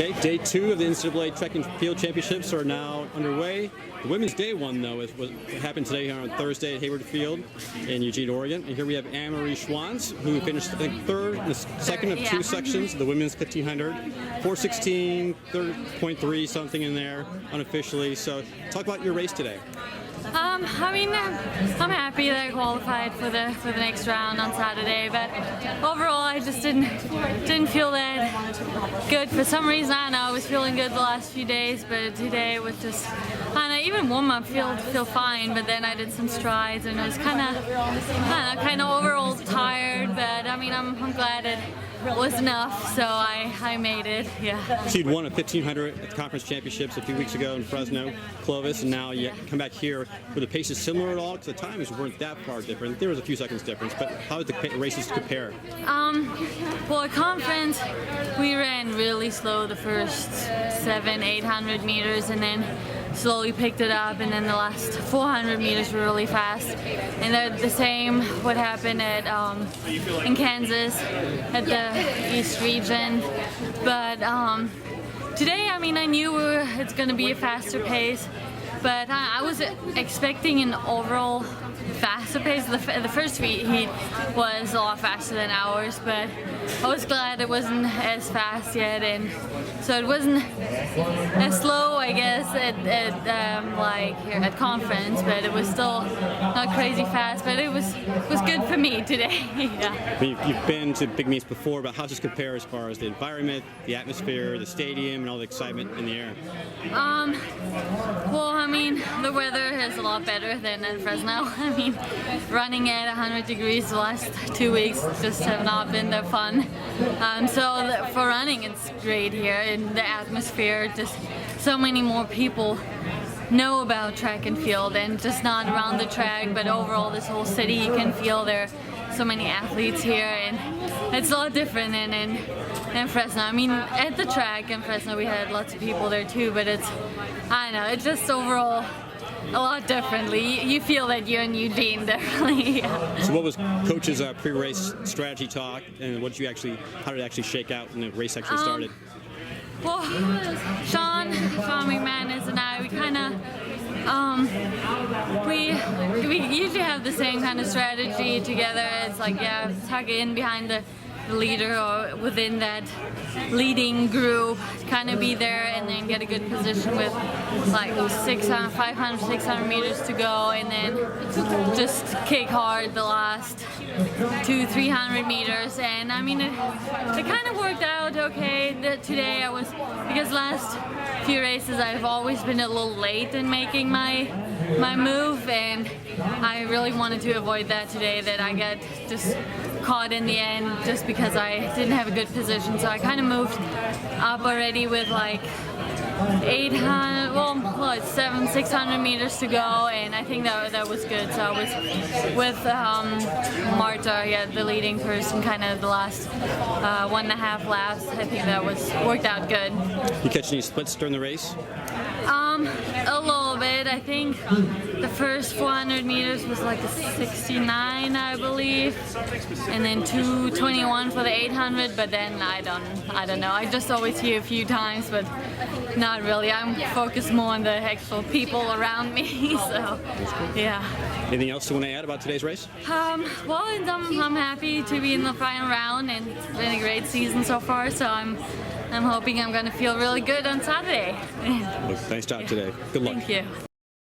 Okay, day 2 of the NCAA Track and Field Championships are now underway. The women's day 1, though, is what happened today on Thursday at Hayward Field in Eugene, Oregon. And here we have Annemarie Schwanz, who finished, I think, third in the second of 2 sections, the women's 1500, 4:16, 3.3 something in there unofficially. So talk about your race today. I mean, I'm happy that I qualified for the next round on Saturday, but overall I just didn't feel that good for some reason. I don't know, I was feeling good the last few days, but today it was just, I don't know, even warm-up feel fine, but then I did some strides and it was kind of overall tired, but I mean, I'm glad it was enough, so I made it, yeah. So you'd won a 1500 at the conference championships a few weeks ago in Fresno, Clovis, and now you come back here. Were the paces similar at all? Because the times weren't that far different. There was a few seconds difference, but how did the races compare? Well, at conference, we ran really slow the first 700-800 meters, and then slowly picked it up, and then the last 400 meters were really fast. And they're the same what happened at in Kansas at the East region. But today, I mean, I knew it's going to be a faster pace, but I was expecting an overall faster pace. The first heat was a lot faster than ours, but I was glad it wasn't as fast yet, and so it wasn't as slow, I guess, at conference, but it was still not crazy fast. But it was good for me today. Yeah. You've been to big meets before, but how does this compare as far as the environment, the atmosphere, the stadium, and all the excitement in the air? Well, I mean, the weather is a lot better than in Fresno. I mean, running at 100 degrees the last 2 weeks just have not been that fun. So for running, it's great here, and the atmosphere, just so many more people know about track and field, and just not around the track, but overall this whole city, you can feel there are so many athletes here, and it's a lot different than in Fresno. I mean, at the track in Fresno we had lots of people there too, but it's, I don't know, it's just overall a lot differently. You feel that you're in Eugene, definitely. Yeah. So what was coach's pre-race strategy talk, and how did it actually shake out when the race actually started? Well, Sean McManus and I, we usually have the same kind of strategy together. It's like, yeah, tuck in behind the leader or within that leading group, kind of be there and then get a good position with like 500, 600 meters to go, and then just kick hard the last 200-300 meters. And I mean, it kind of worked out okay today. Because last few races I've always been a little late in making my move, and I really wanted to avoid that today, that I get just caught in the end just because I didn't have a good position. So I kind of moved up already with like 600 meters to go, and I think that was good. So I was with Marta, yeah, the leading person, kind of the last 1.5 laps. I think that worked out good. You catch any splits during the race? A little bit. I think the first 400 meters was like a 69, I believe, and then 2:21 for the 800. But then I don't know. I just always hear a few times, but not really. I'm focused more on the actual people around me. So, yeah. Anything else you want to add about today's race? Well, I'm happy to be in the final round, and it's been a great season so far. So I'm hoping I'm going to feel really good on Saturday. Nice job today. Good luck. Thank you.